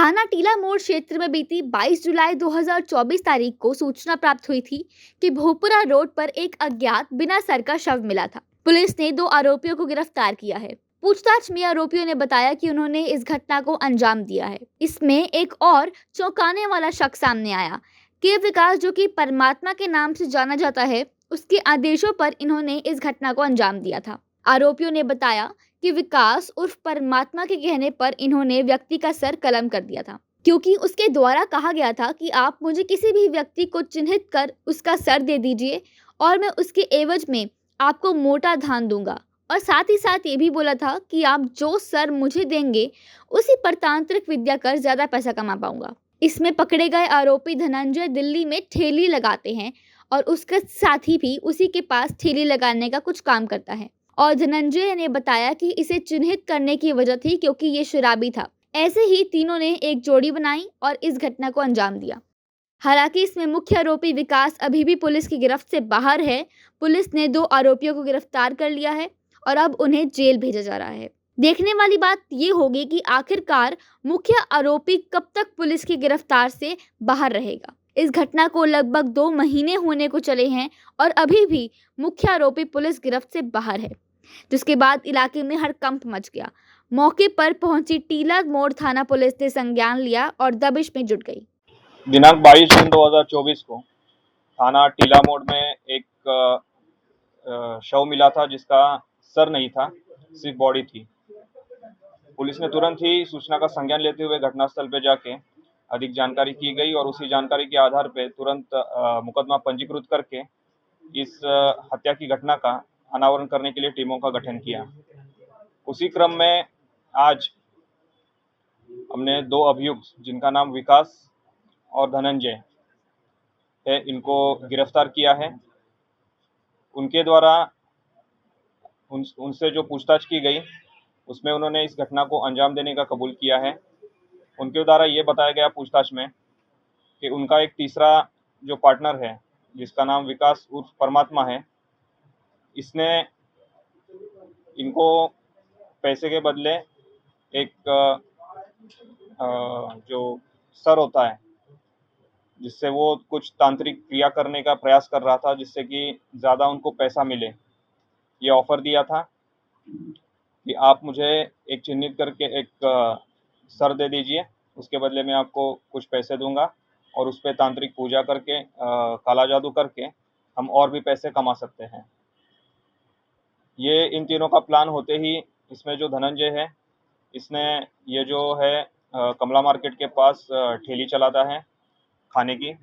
थाना टीला मोड़ क्षेत्र में बीती 22 जुलाई 2024 तारीख को सूचना प्राप्त हुई थी कि भोपुरा रोड पर एक अज्ञात बिना सर का शव मिला था। पुलिस ने 2 आरोपियों को गिरफ्तार किया है। पूछताछ में आरोपियों ने बताया कि उन्होंने इस घटना को अंजाम दिया है। इसमें एक और चौंकाने वाला शख्स सामने आया कि विकास, जो कि परमात्मा के नाम से जाना जाता है, उसके आदेशों पर इन्होंने इस घटना को अंजाम दिया था। आरोपियों ने बताया कि विकास उर्फ परमात्मा के कहने पर इन्होंने व्यक्ति का सर कलम कर दिया था, क्योंकि उसके द्वारा कहा गया था कि आप मुझे किसी भी व्यक्ति को चिन्हित कर उसका सर दे दीजिए और मैं उसके एवज में आपको मोटा धान दूंगा। और साथ ही साथ ये भी बोला था कि आप जो सर मुझे देंगे उसी पर तांत्रिक विद्या कर ज्यादा पैसा कमा पाऊंगा। इसमें पकड़े गए आरोपी धनंजय दिल्ली में ठेली लगाते हैं और उसके साथी भी उसी के पास ठेली लगाने का कुछ काम करता है। और धनंजय ने बताया कि इसे चिन्हित करने की वजह थी क्योंकि ये शराबी था। ऐसे ही तीनों ने एक जोड़ी बनाई और इस घटना को अंजाम दिया। हालांकि इसमें मुख्य आरोपी विकास अभी भी पुलिस की गिरफ्त से बाहर है। पुलिस ने 2 आरोपियों को गिरफ्तार कर लिया है और अब उन्हें जेल भेजा जा रहा है। देखने वाली बात ये होगी कि आखिरकार मुख्य आरोपी कब तक पुलिस की गिरफ्तार से बाहर रहेगा। इस घटना को लगभग 2 महीने होने को चले हैं और अभी भी मुख्य आरोपी पुलिस गिरफ्त से बाहर है, जिसके बाद इलाके में हड़कंप मच गया। मौके पर पहुंची टीला मोड़ थाना पुलिस ने संज्ञान लिया और दबिश में जुट गई। दिनांक 22 जून 2024 को थाना टीला मोड़ में एक शव मिला था जिसका सर नहीं था, सिर्फ बॉडी थी। पुलिस ने तुरंत ही सूचना का संज्ञान लेते हुए घटनास्थल पर जाके अधिक जानकारी की गई और उसी जानकारी के आधार पर तुरंत मुकदमा पंजीकृत करके इस हत्या की घटना का अनावरण करने के लिए टीमों का गठन किया। उसी क्रम में आज हमने 2 अभियुक्त, जिनका नाम विकास और धनंजय है, इनको गिरफ्तार किया है। उनके द्वारा उनसे जो पूछताछ की गई उसमें उन्होंने इस घटना को अंजाम देने का कबूल किया है। उनके द्वारा ये बताया गया पूछताछ में कि उनका एक तीसरा जो पार्टनर है, जिसका नाम विकास उर्फ परमात्मा है, इसने इनको पैसे के बदले एक जो सर होता है, जिससे वो कुछ तांत्रिक क्रिया करने का प्रयास कर रहा था जिससे कि ज़्यादा उनको पैसा मिले, ये ऑफ़र दिया था कि आप मुझे एक चिन्हित करके एक सर दे दीजिए, उसके बदले में आपको कुछ पैसे दूंगा और उस पर तांत्रिक पूजा करके काला जादू करके हम और भी पैसे कमा सकते हैं। ये इन तीनों का प्लान होते ही इसमें जो धनंजय है, इसने ये जो है कमला मार्केट के पास ठेली चलाता है खाने की,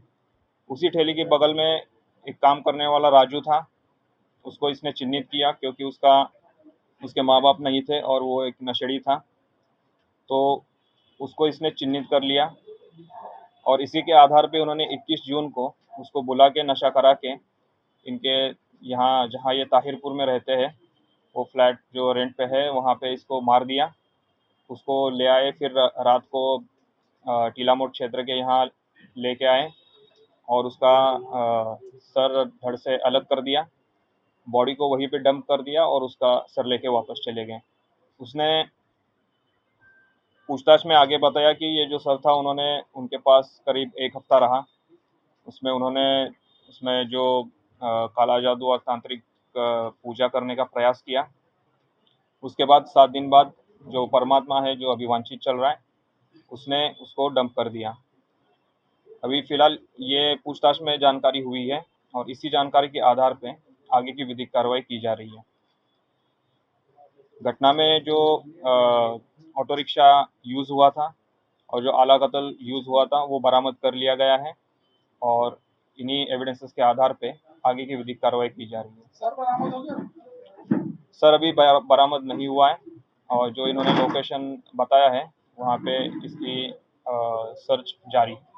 उसी ठेली के बगल में एक काम करने वाला राजू था। उसको इसने चिन्हित किया क्योंकि उसके माँ बाप नहीं थे और वो एक नशेड़ी था, तो उसको इसने चिन्हित कर लिया और इसी के आधार पे उन्होंने 21 जून को उसको बुला के नशा करा के इनके यहाँ, जहाँ ये ताहिरपुर में रहते हैं, वो फ्लैट जो रेंट पे है वहाँ पे इसको मार दिया। उसको ले आए, फिर रात को टीला मोड़ क्षेत्र के यहाँ लेके आए और उसका सर धड़ से अलग कर दिया, बॉडी को वहीं पे डंप कर दिया और उसका सर लेके वापस चले गए। उसने पूछताछ में आगे बताया कि ये जो सर था, उन्होंने उनके पास करीब 1 हफ्ता रहा। उसमें जो काला जादू और तांत्रिक पूजा करने का प्रयास किया। उसके बाद 7 दिन बाद जो परमात्मा है, जो अभी वांछित चल रहा है, उसने उसको डंप कर दिया। अभी फ़िलहाल ये पूछताछ में जानकारी हुई है और इसी जानकारी के आधार पे आगे की विधिक कार्रवाई की जा रही है। घटना में जो ऑटो रिक्शा यूज़ हुआ था और जो आला कत्ल यूज़ हुआ था वो बरामद कर लिया गया है और इन्हीं एविडेंसेस के आधार पे आगे की विधिक कार्रवाई की जा रही है। सर बरामद हो गया? सर अभी बरामद नहीं हुआ है और जो इन्होंने लोकेशन बताया है वहाँ पे इसकी सर्च जारी है।